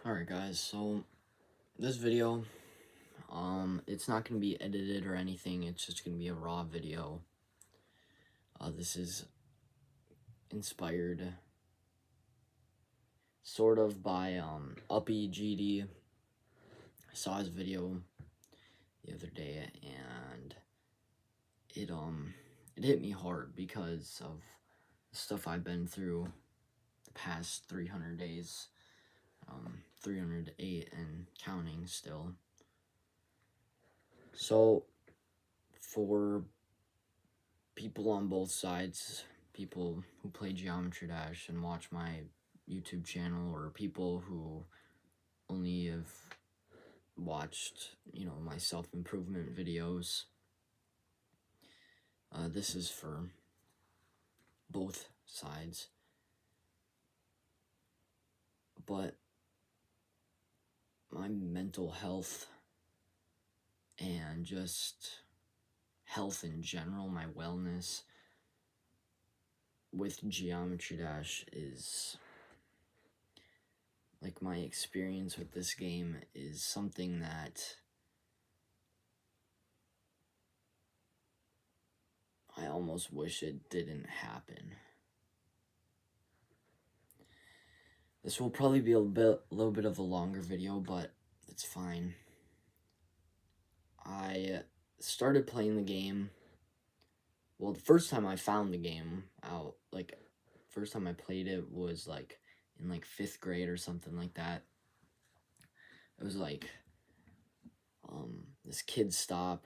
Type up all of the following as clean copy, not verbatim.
Alright guys, so this video, it's not going to be edited or anything, it's just going to be a raw video. This is inspired sort of by, Uppy GD. I saw his video the other day, and it hit me hard because of the stuff I've been through the past 300 days, 308 and counting still. So, for people on both sides, people who play Geometry Dash and watch my YouTube channel, or people who only have watched, my self-improvement videos, this is for both sides. But my mental health and just health in general, my wellness with Geometry Dash is, like, my experience with this game is something that I almost wish it didn't happen. This will probably be a little bit of a longer video, but it's fine. I started playing the game. Well, the first time I found the game out, first time I played it was, in, 5th grade or something like that. It was, this kid stop,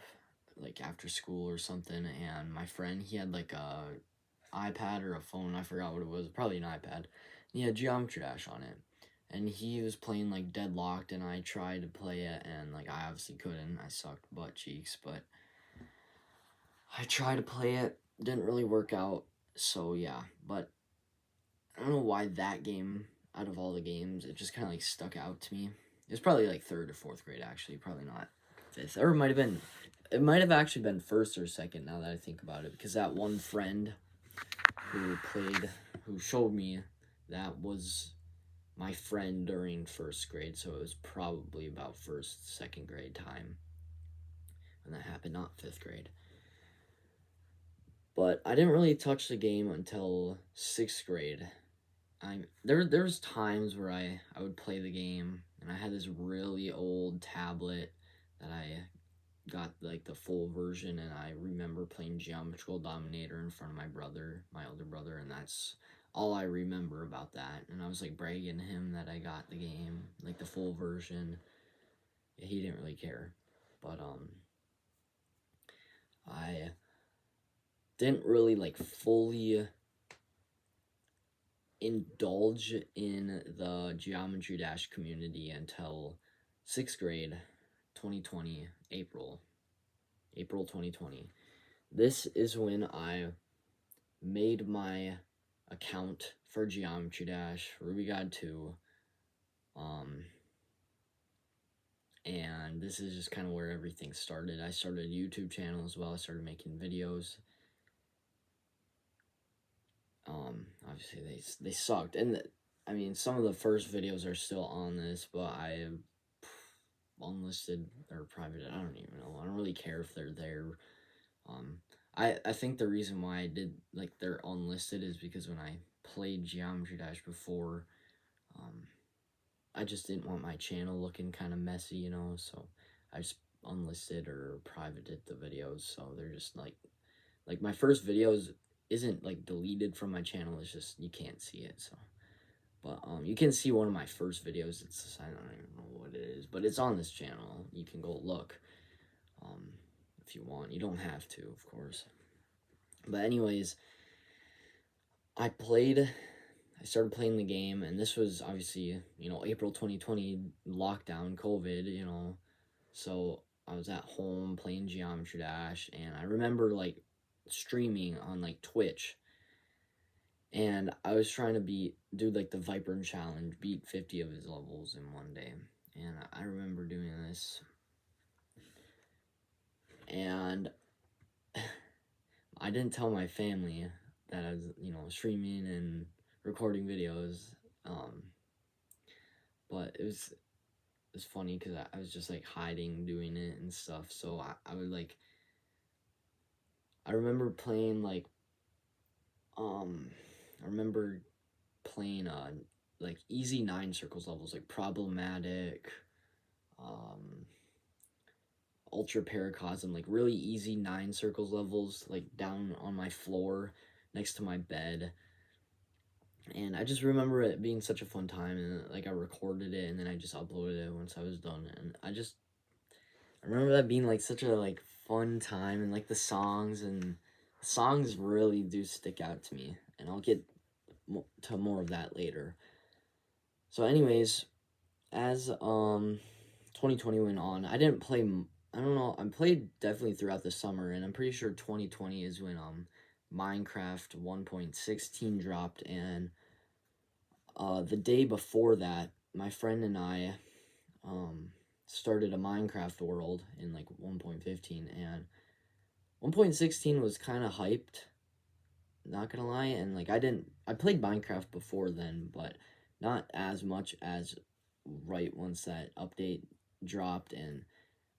after school or something, and my friend, he had, a iPad or a phone, I forgot what it was, probably an iPad. He had Geometry Dash on it, and he was playing, Deadlocked, and I tried to play it, and, I obviously couldn't. I sucked butt cheeks, but I tried to play it, didn't really work out, so yeah. But I don't know why that game, out of all the games, it just kind of, stuck out to me. It was probably, 3rd or 4th grade, actually, probably not 5th, or it might have actually been 1st or 2nd, now that I think about it, because that one friend who showed me, that was my friend during 1st grade, so it was probably about 1st, 2nd grade time when that happened, not 5th grade. But I didn't really touch the game until 6th grade. There's times where I would play the game, and I had this really old tablet that I got, the full version, and I remember playing Geometrical Dominator in front of my older brother, and that's all I remember about that. And I was, bragging to him that I got the game, the full version. He didn't really care. But, I didn't really, fully indulge in the Geometry Dash community until 6th grade, 2020, April 2020. This is when I made my account for Geometry Dash, Ruby God 2, and this is just kind of where everything started. I started a YouTube channel as well. I started making videos. Obviously they sucked, and some of the first videos are still on this, but I unlisted or private. I don't even know. I don't really care if they're there. I think the reason why I did they're unlisted is because when I played Geometry Dash before, I just didn't want my channel looking kind of messy, so I just unlisted or privated the videos, so they're just like my first videos isn't deleted from my channel, it's just you can't see it. So, but you can see one of my first videos. It's, I don't even know what it is, but it's on this channel. You can go look if you want. You don't have to, of course. But anyways, I started playing the game, and this was obviously, April 2020, lockdown, COVID, so I was at home playing Geometry Dash, and I remember, streaming on, Twitch, and I was trying to do the Viper challenge, beat 50 of his levels in one day, and I remember doing this, and I didn't tell my family that I was, streaming and recording videos, but it was funny because I was just like hiding doing it and stuff. So I would like, I remember playing like, um, I remember playing like easy 9 circles levels, like Problematic, um, Ultra Paracosm, like really easy 9 circles levels, like down on my floor next to my bed. And I just remember it being such a fun time, and like I recorded it and then I just uploaded it once I was done. And I remember that being like such a like fun time, and like the songs really do stick out to me, and I'll get to more of that later. So anyways, as 2020 went on, I didn't play I don't know, I played definitely throughout the summer, and I'm pretty sure 2020 is when Minecraft 1.16 dropped. And the day before that, my friend and I started a Minecraft world in like 1.15, and 1.16 was kind of hyped, not gonna lie. And like I played Minecraft before then, but not as much as right once that update dropped. And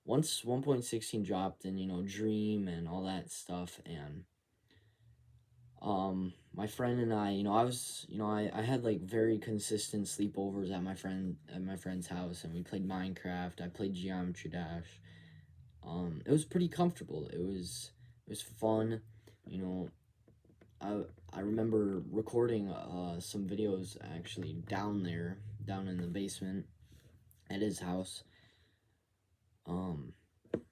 once 1.16 dropped, and Dream and all that stuff, and my friend and I, I had like very consistent sleepovers at my friend's house, and we played Minecraft. I played Geometry Dash. It was pretty comfortable. It was fun. You know, I remember recording some videos actually down in the basement at his house. Um,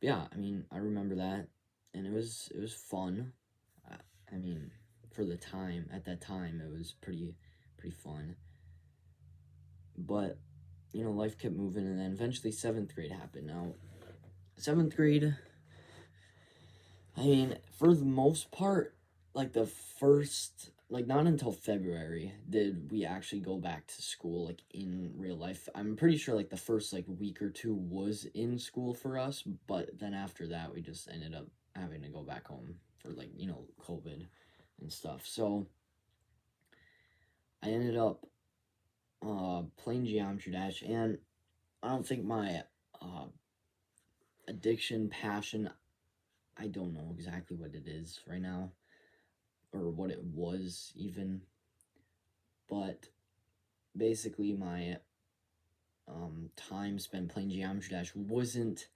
yeah, I mean, I remember that, and it was fun. I, I mean, for the time at that time, it was pretty fun. But life kept moving, and then eventually seventh grade happened. Now, seventh grade, I mean, for the most part, like the first, like not until February did we actually go back to school, like in real life. I'm pretty sure like the first like week or two was in school for us, but then after that, we just ended up having to go back home for like, COVID and stuff. So I ended up playing Geometry Dash, and I don't think my uh, addiction, passion, I don't know exactly what it is right now, or what it was even, but basically my time spent playing Geometry Dash wasn't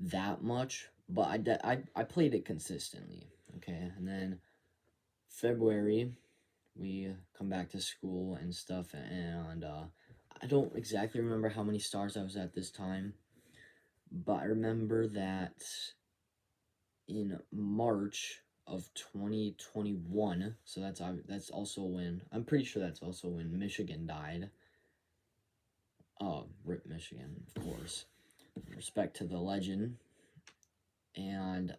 that much, but I played it consistently. Okay, and then February we come back to school and stuff, and I don't exactly remember how many stars I was at this time, but I remember that in March of 2021, so that's also when, I'm pretty sure that's also when Michigan died. Oh, rip Michigan, of course. Respect to the legend. And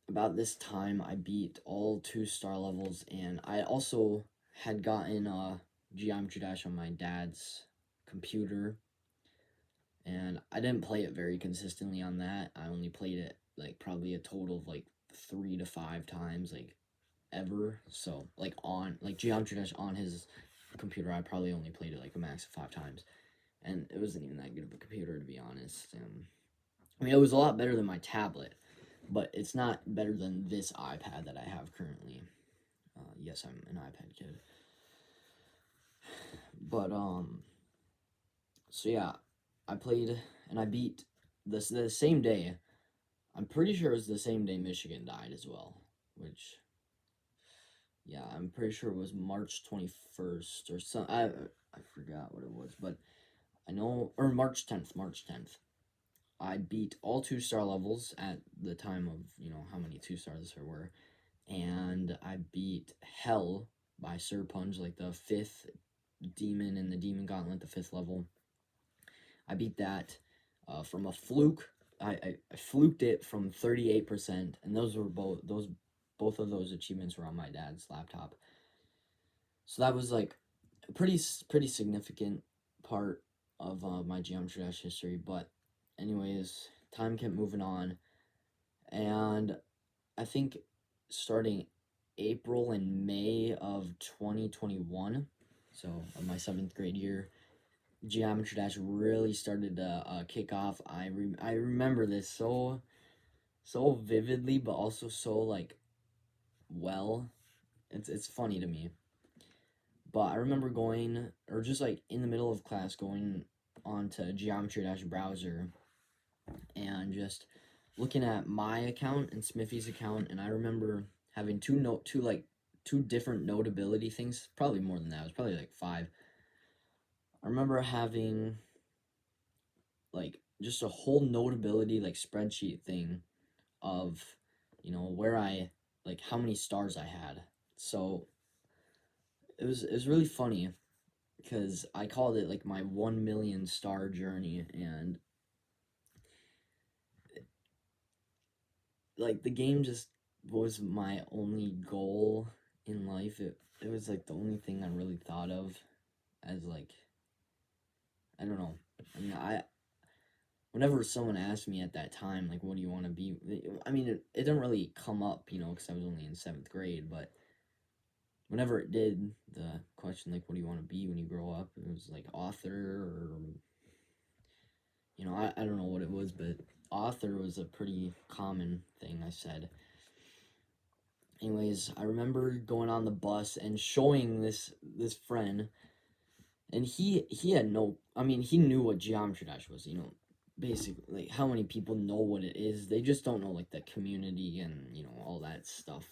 about this time, I beat all 2-star levels, and I also had gotten Geometry Dash on my dad's computer, and I didn't play it very consistently on that. I only played it like probably a total of like 3 to 5 times, like ever. So like on like Geometry Dash on his computer, I probably only played it like a max of 5 times, and it wasn't even that good of a computer, to be honest. I mean, it was a lot better than my tablet, but it's not better than this iPad that I have currently. Yes, I'm an iPad kid. But so yeah, I played and I beat the same day. I'm pretty sure it was the same day Michigan died as well, which, yeah, I'm pretty sure it was March 21st or some. I forgot what it was, but I know, or March 10th. March 10th. I beat all 2-star levels at the time of how many 2-stars there were, and I beat Hell by Serpunge, like the 5th demon in the Demon Gauntlet, the 5th level. I beat that from a fluke. I fluked it from 38%, and both of those achievements were on my dad's laptop. So that was like a pretty significant part of my Geometry Dash history. But anyways, time kept moving on, and I think starting April and May of 2021, so of my 7th grade year, Geometry Dash really started to kick off. I remember this so vividly, but also so like well. It's funny to me. But I remember going, or just like in the middle of class, going onto Geometry Dash browser and just looking at my account and Smithy's account, and I remember having two different notability things. Probably more than that. It was probably like 5. I remember having like just a whole notability like spreadsheet thing of, where I, like, how many stars I had. So it was really funny because I called it like my 1 million star journey, and like the game just was my only goal in life. It was like the only thing I really thought of as, like, I don't know. I mean, whenever someone asked me at that time, like, what do you want to be? I mean, it didn't really come up, because I was only in 7th grade, but whenever it did, the question, like, what do you want to be when you grow up? It was like author, or, I don't know what it was, but author was a pretty common thing I said. Anyways, I remember going on the bus and showing this friend, and he had no, I mean, he knew what Geometry Dash was, basically, like, how many people know what it is. They just don't know, like, the community and, all that stuff.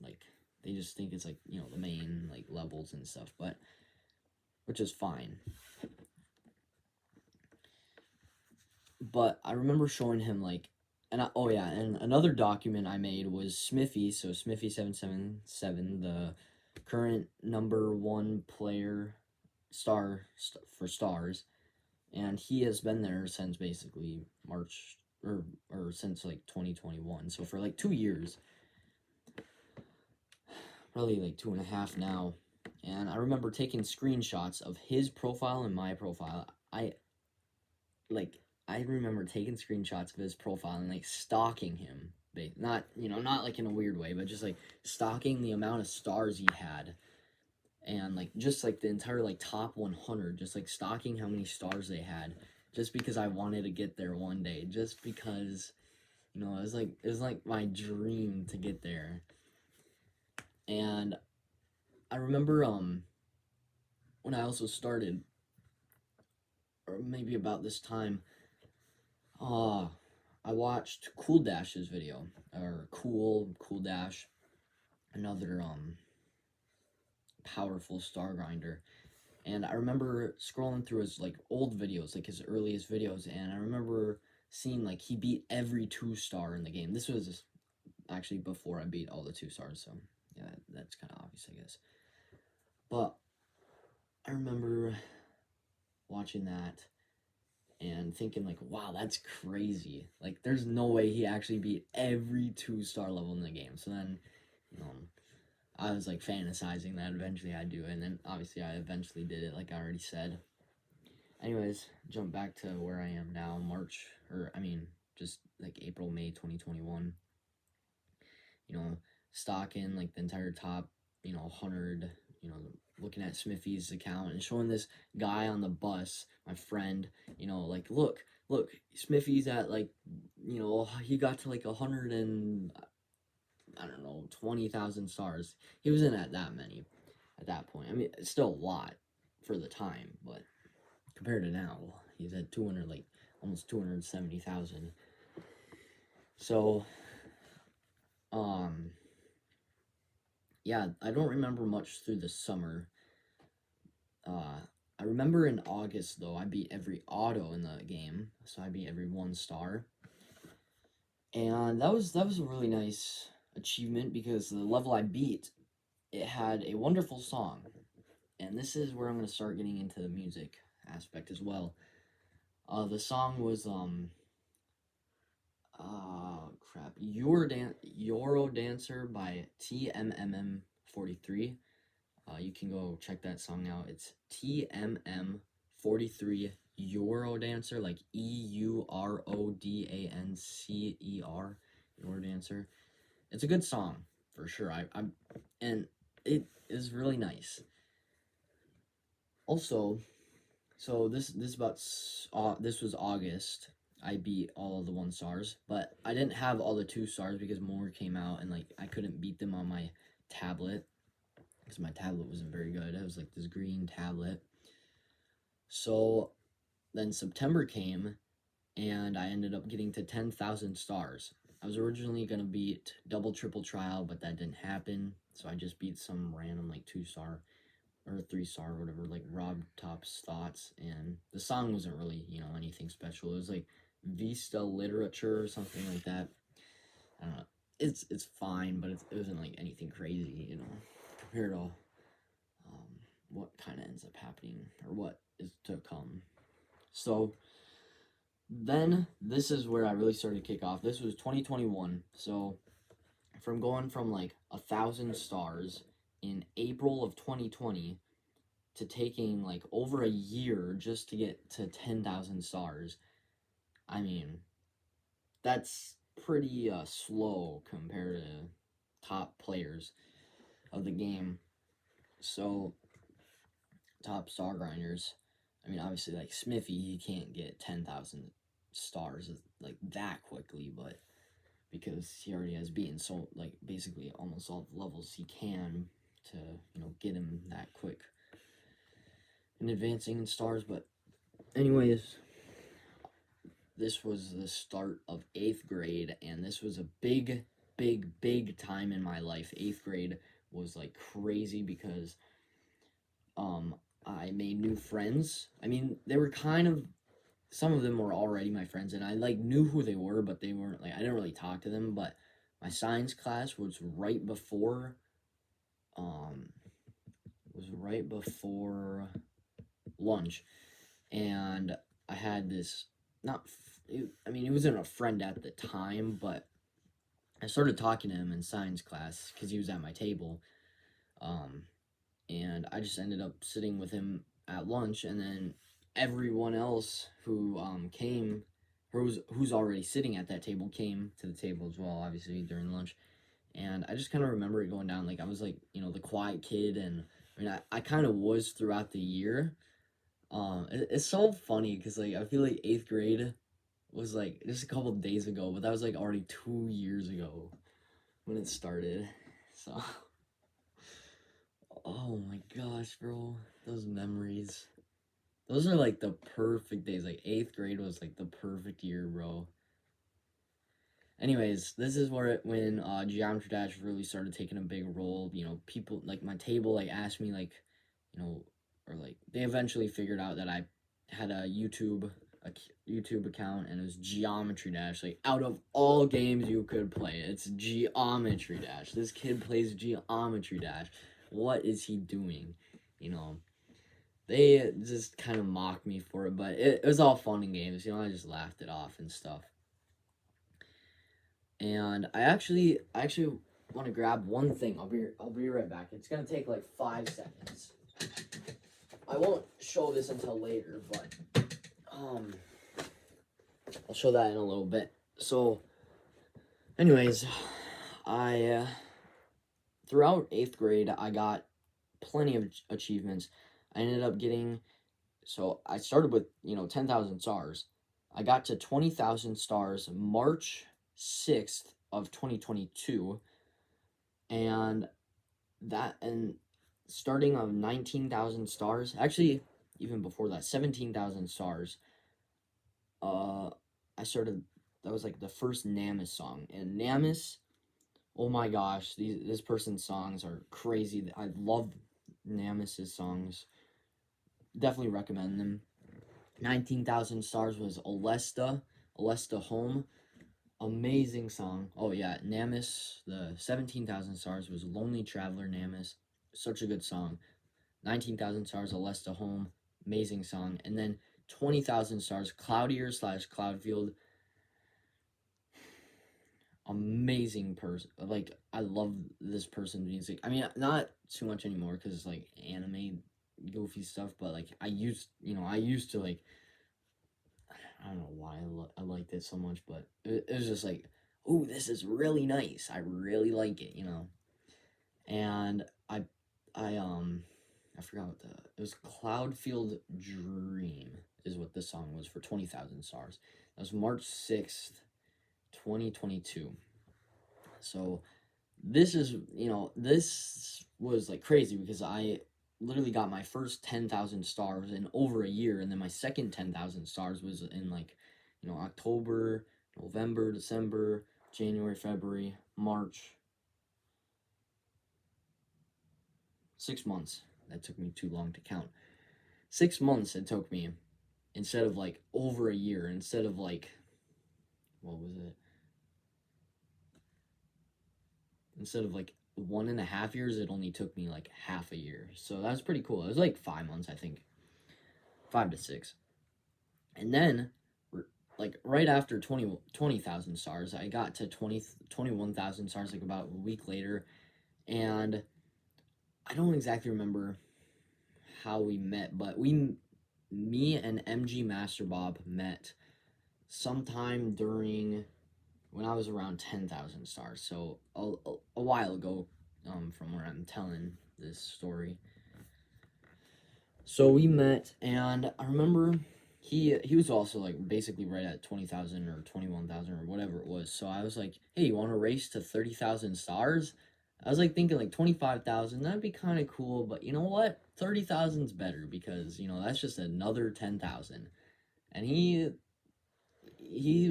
Like, they just think it's, like, the main, like, levels and stuff, but, which is fine. But I remember showing him, like, oh yeah, and another document I made was Smithy, so Smithy777, the current #1 player for stars, and he has been there since basically March, or since like 2021, so for like 2 years, probably like 2.5 now. And I remember taking screenshots of his profile and my profile. I remember taking screenshots of his profile and like stalking him. Not, not like in a weird way, but just like stalking the amount of stars he had. And like just like the entire like top 100, just like stalking how many stars they had, just because I wanted to get there one day, just because, it was like my dream to get there. And I remember when I also started, or maybe about this time, I watched Cool Dash's video, or Cool Dash, another powerful star grinder. And I remember scrolling through his like old videos, like his earliest videos, and I remember seeing like he beat every 2-star in the game. This was actually before I beat all the 2 stars, so yeah, that's kind of obvious, I guess. But I remember watching that and thinking like, wow, that's crazy. Like, there's no way he actually beat every 2-star level in the game. So then, I was like fantasizing that eventually I'd do it, and then obviously I eventually did it, like I already said. Anyways, jump back to where I am now, just like April, May 2021. Stocking like the entire top, 100, looking at Smithy's account and showing this guy on the bus, my friend, like, look, Smithy's at like, he got to like 100 and, I don't know, 20,000 stars. He wasn't at that many at that point. I mean, it's still a lot for the time, but compared to now, he's at 200, like almost 270,000. So, yeah, I don't remember much through the summer. I remember in August, though, I beat every auto in the game, so I beat every 1-star. And that was a really nice achievement, because the level I beat, it had a wonderful song. And this is where I'm going to start getting into the music aspect as well. The song was, Euro Dancer by TMMM43. You can go check that song out. It's TMM43 Euro Dancer, like EURODANCER, Euro Dancer. It's a good song for sure. And it is really nice. Also, so this was August. I beat all of the 1 stars, but I didn't have all the 2 stars because more came out, and like I couldn't beat them on my tablet because my tablet wasn't very good. It was like this green tablet. So then September came, and I ended up getting to 10,000 stars. I was originally gonna beat double triple trial, but that didn't happen. So I just beat some random like 2 star or 3 star or whatever, like Rob Top's thoughts. And the song wasn't really, anything special. It was like Vista literature or something like that. I don't know. It's fine, but it wasn't like anything crazy, compared to what kind of ends up happening or what is to come. So then this is where I really started to kick off. This was 2021. So from going from like 1,000 stars in April of 2020 to taking like over a year just to get to 10,000 stars. I mean, that's pretty slow compared to top players of the game. So, top star grinders. I mean, obviously, like Smithy, he can't get 10,000 stars like that quickly, but because he already has beaten so like basically almost all the levels he can to get him that quick in advancing in stars. But anyways, this was the start of 8th grade, and this was a big, big, big time in my life. 8th grade was like crazy because I made new friends. I mean, they were kind of, some of them were already my friends, and I like knew who they were, but they weren't like, I didn't really talk to them. But my science class um was right before lunch, and I had this, not I mean, he wasn't a friend at the time, but I started talking to him in science class because he was at my table, and I just ended up sitting with him at lunch, and then everyone else who came, who's already sitting at that table, came to the table as well, obviously during lunch, and I just kind of remember it going down. Like I was like the quiet kid, and I mean I kind of was throughout the year. It's so funny because like I feel like 8th grade was like just a couple days ago, but that was like already 2 years ago when it started. So, oh my gosh, bro, those memories. Those are like the perfect days. Like 8th grade was like the perfect year, bro. Anyways, this is where when Geometry Dash really started taking a big role. People like my table like asked me like, or like they eventually figured out that I had a YouTube account, and it was Geometry Dash. Like out of all games you could play, it's Geometry Dash. This kid plays Geometry Dash. What is he doing? They just kind of mocked me for it, but it was all fun and games. I just laughed it off and stuff. And I actually want to grab one thing. I'll be right back. It's gonna take like 5 seconds. I won't show this until later, but I'll show that in a little bit. So, anyways, I throughout 8th grade I got plenty of achievements. I ended up getting, so I started with 10,000 stars. I got to 20,000 stars March 6th of 2022, and starting of 19,000 stars, actually even before that, 17,000 stars. I started, that was like the first Namus song, and Namus, oh my gosh, this person's songs are crazy. I love Namus's songs. Definitely recommend them. 19,000 stars was Alesta Home. Amazing song. Oh yeah, Namus, the 17,000 stars was Lonely Traveler Namus. Such a good song. 19,000 stars, Alesta Home. Amazing song. And then 20,000 stars, Cloudier / Cloudfield. Amazing person. Like, I love this person's music. I mean, not too much anymore because it's like anime goofy stuff, but like I used to like, I don't know why I liked it so much, but it was just like, oh, this is really nice. I really like it, And I I forgot what it was. Cloudfield Dream is what this song was for 20,000 stars. That was March 6th, 2022. So this is, this was like crazy because I literally got my first 10,000 stars in over a year, and then my second 10,000 stars was in like, October, November, December, January, February, March. 6 months. That took me too long to count. 6 months it took me, instead of like over a year, instead of like, what was it? Instead of like 1.5 years, it only took me like half a year. So that was pretty cool. It was like 5 months, I think. 5 to 6. And then, like right after 20,000 stars, I got to 21,000 stars like about a week later. And I don't exactly remember how we met, but me and MG Master Bob met sometime during when I was around 10,000 stars. So a while ago, from where I'm telling this story. So we met, and I remember he was also like basically right at 20,000 or 21,000 or whatever it was. So I was like, hey, you want to race to 30,000 stars? I was like thinking like 25,000, that'd be kind of cool, but you know what? 30,000's better because, that's just another 10,000. And he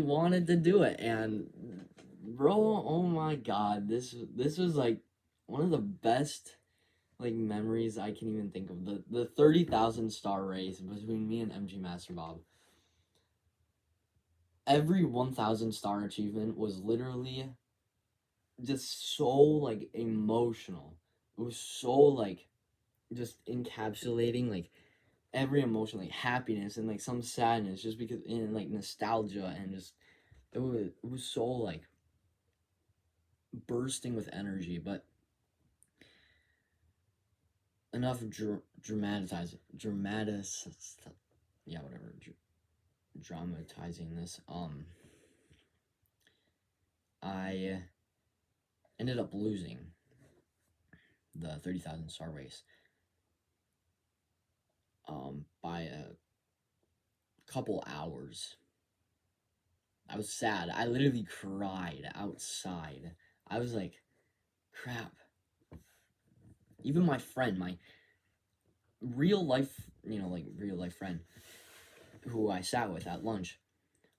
wanted to do it, and bro, oh my god, this was like one of the best like memories I can even think of. The 30,000 star race between me and MG Master Bob. Every 1,000 star achievement was literally just so like emotional. It was so like just encapsulating like every emotion, like happiness and like some sadness, just because, and like nostalgia, and just it was so like bursting with energy. But enough dramatizing, yeah, whatever, dramatizing this. I ended up losing the 30,000 star race by a couple hours. I was sad. I literally cried outside. I was like, crap. Even my friend, my real life, like real life friend who I sat with at lunch,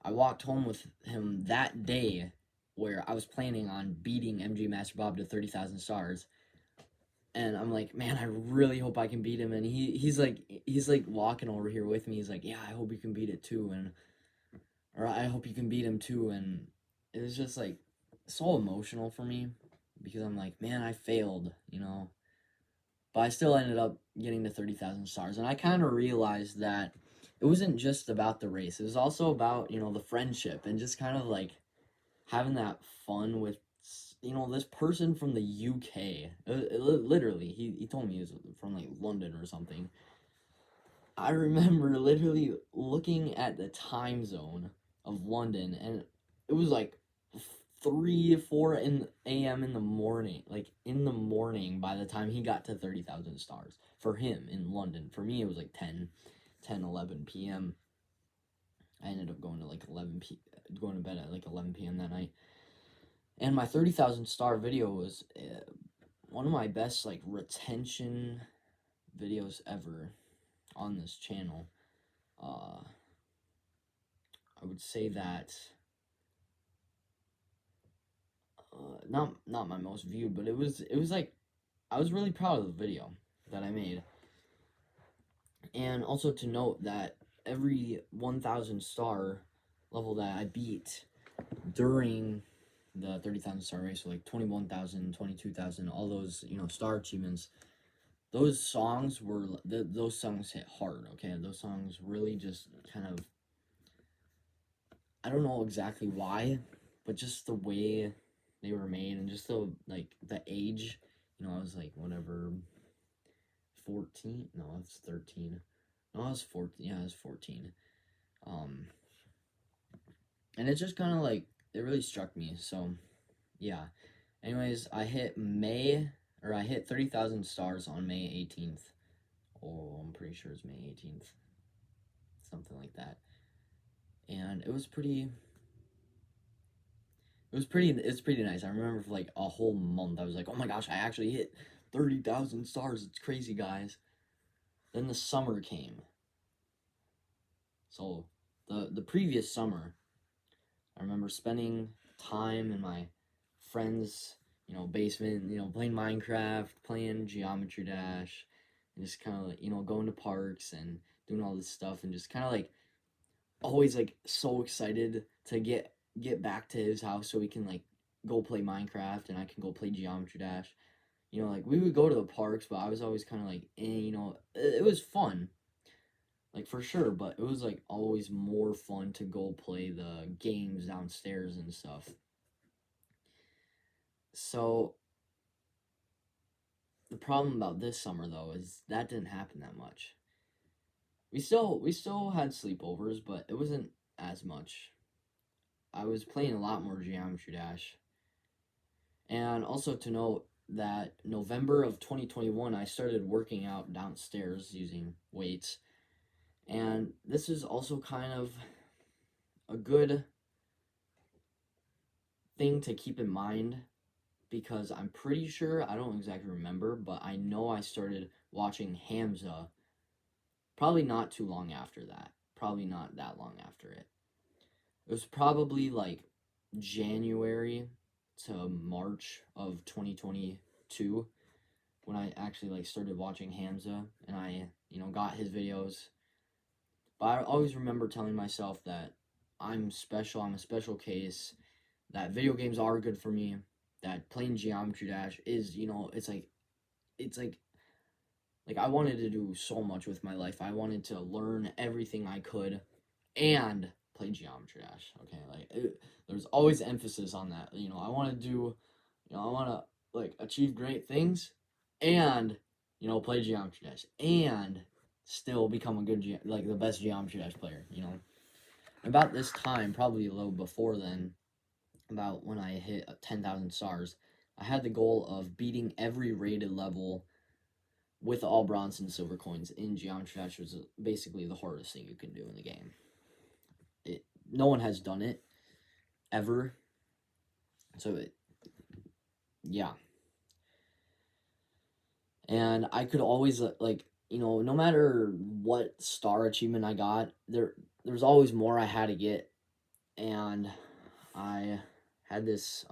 I walked home with him that day where I was planning on beating MG Master Bob to 30,000 stars. And I'm like, man, I really hope I can beat him. And he's like walking over here with me. He's like, yeah, I hope you can beat it too. Or I hope you can beat him too. And it was just like so emotional for me because I'm like, man, I failed, But I still ended up getting to 30,000 stars. And I kind of realized that it wasn't just about the race. It was also about, the friendship and just kind of like having that fun with, this person from the UK. Literally, he told me he was from like London or something. I remember literally looking at the time zone of London, and it was like 3 4 a.m. in the morning, like in the morning by the time he got to 30,000 stars for him in London. For me, it was like 11 p.m. I ended up going to like going to bed at like 11 p.m. that night. And my 30,000 star video was one of my best like retention videos ever on this channel. I would say that not my most viewed, but it was like I was really proud of the video that I made. And also to note that every 1,000 star level that I beat during the 30,000 star race, so like 21,000, 22,000, all those, star achievements, those songs hit hard, okay? Those songs really just kind of, I don't know exactly why, but just the way they were made and just the age, I was like whatever, 14? No, I was 13. No, I was 14. Yeah, I was 14. And it just kind of like, it really struck me. So, yeah. Anyways, I hit 30,000 stars on May 18th Oh, I'm pretty sure it's May 18th. Something like that. And it's pretty nice. I remember for like a whole month I was like, oh my gosh, I actually hit 30,000 stars. It's crazy, guys. Then the summer came. So the previous summer, I remember spending time in my friend's, basement, playing Minecraft, playing Geometry Dash, and just kind of like, going to parks and doing all this stuff, and just kind of like always like so excited to get back to his house so we can like go play Minecraft and I can go play Geometry Dash. Like we would go to the parks, but I was always kind of like, it was fun, like for sure, but it was like always more fun to go play the games downstairs and stuff. So the problem about this summer though is that didn't happen that much. We still had sleepovers, but it wasn't as much. I was playing a lot more Geometry Dash. And also to note that November of 2021 I started working out downstairs using weights. And this is also kind of a good thing to keep in mind because I'm pretty sure, I don't exactly remember, but I know I started watching Hamza probably not too long after that. Probably not that long after it. It was probably like January to March of 2022 when I actually like started watching Hamza and I, got his videos. But I always remember telling myself that I'm special, I'm a special case, that video games are good for me, that playing Geometry Dash is, it's like I wanted to do so much with my life. I wanted to learn everything I could and play Geometry Dash. Okay, there's always emphasis on that. I want to do, I want to like achieve great things, and play Geometry Dash, and still become a good like the best Geometry Dash player. About this time, probably a little before then, about when I hit 10,000 stars, I had the goal of beating every rated level with all bronze and silver coins in Geometry Dash, was basically the hardest thing you can do in the game. No one has done it ever. So yeah. And I could always like, no matter what star achievement I got, there's always more I had to get. And I had this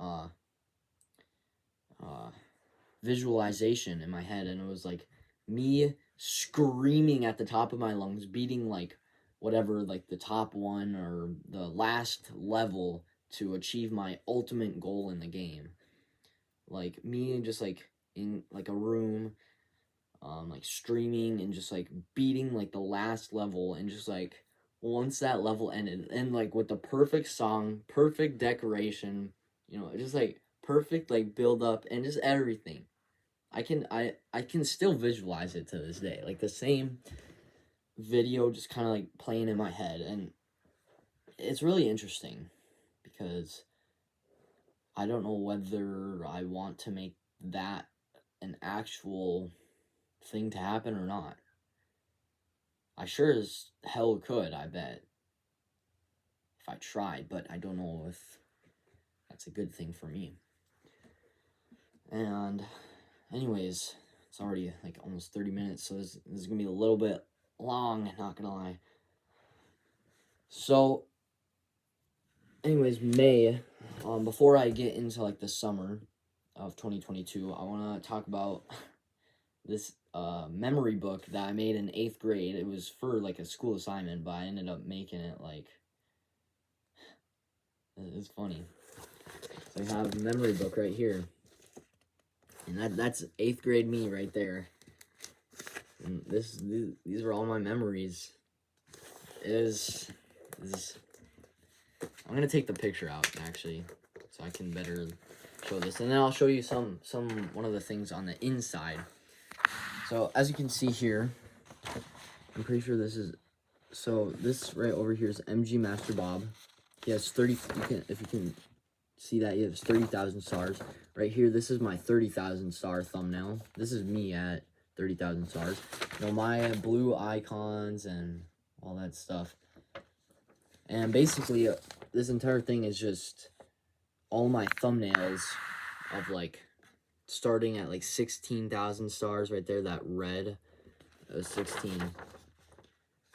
visualization in my head, and it was like me screaming at the top of my lungs, beating like whatever, like the top one or the last level to achieve my ultimate goal in the game. Like me just like in like a room, like streaming and just like beating like the last level, and just like once that level ended, and like with the perfect song, perfect decoration, just like perfect like build up and just everything. I can still visualize it to this day. Like the same video just kind of like playing in my head, and it's really interesting because I don't know whether I want to make that an actual thing to happen or not. I sure as hell could, I bet, if I tried, but I don't know if that's a good thing for me. And anyways, it's already like almost 30 minutes, so this is gonna be a little bit long, not gonna lie. So anyways, May, before I get into like the summer of 2022, I want to talk about this memory book that I made in 8th grade. It was for like a school assignment, but I ended up making it like, it's funny. So I have a memory book right here, and that's 8th grade me right there. And these are all my memories. I'm gonna take the picture out actually, so I can better show this, and then I'll show you one of the things on the inside. So as you can see here, I'm pretty sure this right over here is MG Master Bob. He has 30. If you can see that, he has 30,000 stars. Right here, this is my 30,000 star thumbnail. This is me at 30,000 stars. You know, my blue icons and all that stuff. And basically, this entire thing is just all my thumbnails of, like, starting at, like, 16,000 stars right there, that red, 16. And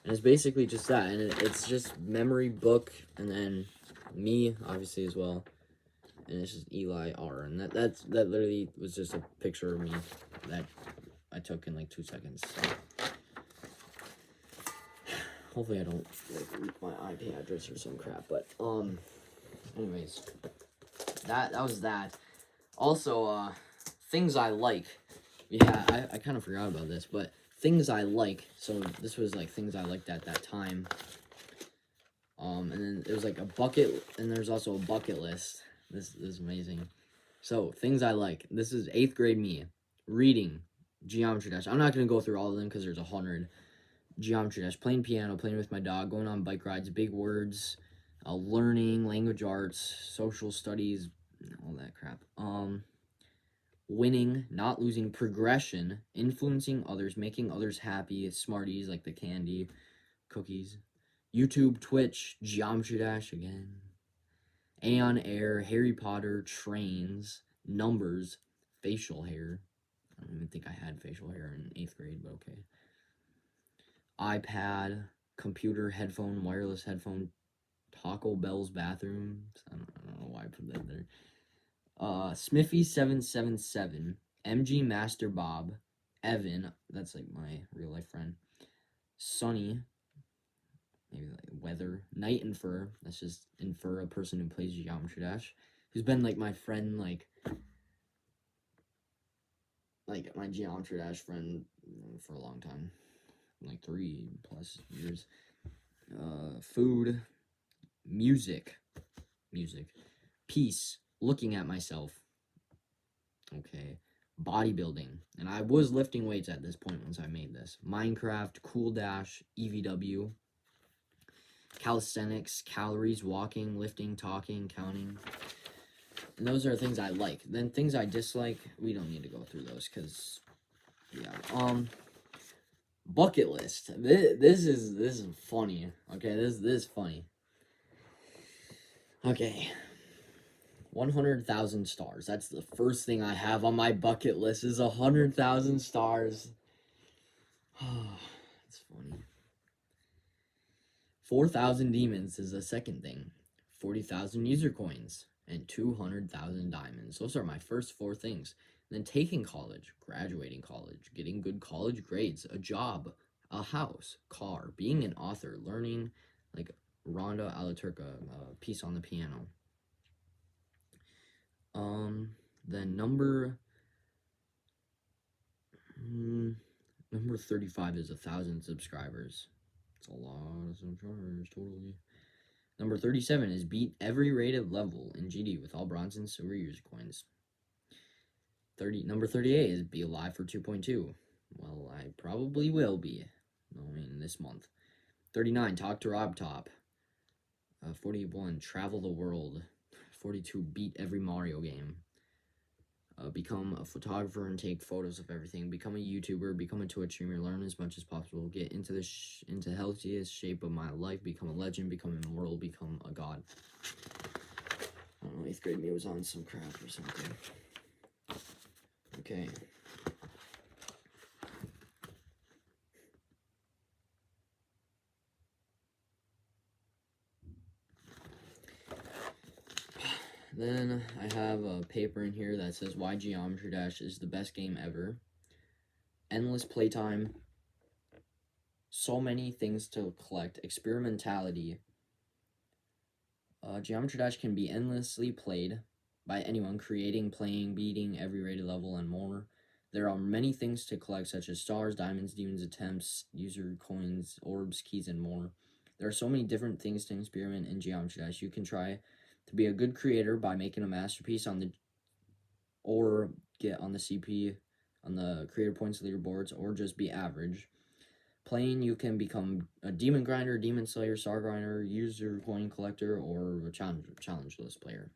it's basically just that, and it's just memory book, and then me, obviously, as well. And it's just Eli R. And that literally was just a picture of me that I took in, like, 2 seconds. So. Hopefully I don't, like, leak my IP address or some crap, but, anyways, that was that. Also, things I like. Yeah, I kind of forgot about this, but things I like. So this was, like, things I liked at that time. And then there's, like, a bucket, and there's also a bucket list. This is amazing. So, things I like. This is 8th grade me. Reading. Geometry Dash. I'm not going to go through all of them because there's 100. Geometry Dash, playing piano, playing with my dog, going on bike rides, big words, learning, language arts, social studies, all that crap. Winning, not losing, progression, influencing others, making others happy, Smarties, like the candy, cookies, YouTube, Twitch, Geometry Dash again, Aeon Air, Harry Potter, trains, numbers, facial hair. I don't even think I had facial hair in 8th grade, but okay. iPad, computer, headphone, wireless headphone, Taco Bell's bathroom. I don't know why I put that there. Smithy777, MG Master Bob, Evan, that's like my real life friend. Sunny, maybe like weather. Night Infer, that's just Infer, a person who plays Geometry Dash, who's been like my friend, like my Geometry Dash friend for a long time. Like 3+ years. Food, music, peace, looking at myself, okay, bodybuilding, and I was lifting weights at this point once I made this, Minecraft, Cool Dash, EVW, calisthenics, calories, walking, lifting, talking, counting, and those are things I like. Then things I dislike, we don't need to go through those, because, yeah, bucket list. This is funny. Okay, this is funny. Okay. 100,000 stars. That's the first thing I have on my bucket list is 100,000 stars. It's funny. 4,000 demons is the second thing. 40,000 user coins and 200,000 diamonds. Those are my first 4 things. Then taking college, graduating college, getting good college grades, a job, a house, car, being an author, learning like Ronda Alaturka, piece on the piano. Then number 35 is 1,000 subscribers. It's a lot of subscribers, totally. Number 37 is beat every rated level in GD with all bronze and silver user coins. Number 38 is be alive for 2.2. Well, I probably will be. I mean, this month. 39, talk to Rob Top. 41, travel the world. 42, beat every Mario game. Become a photographer and take photos of everything. Become a YouTuber. Become a Twitch streamer. Learn as much as possible. Get into the into healthiest shape of my life. Become a legend. Become immortal. Become a god. I don't know. 8th grade me was on some crap or something. Okay. Then I have a paper in here that says why Geometry Dash is the best game ever. Endless playtime. So many things to collect. Experimentality. Geometry Dash can be endlessly played by anyone, creating, playing, beating every rated level, and more. There are many things to collect, such as stars, diamonds, demons, attempts, user coins, orbs, keys, and more. There are so many different things to experiment in Geometry Dash. You can try to be a good creator by making a masterpiece or get on the CP, on the creator points leaderboards, or just be average. Playing, you can become a demon grinder, demon slayer, star grinder, user coin collector, or a challenge list player.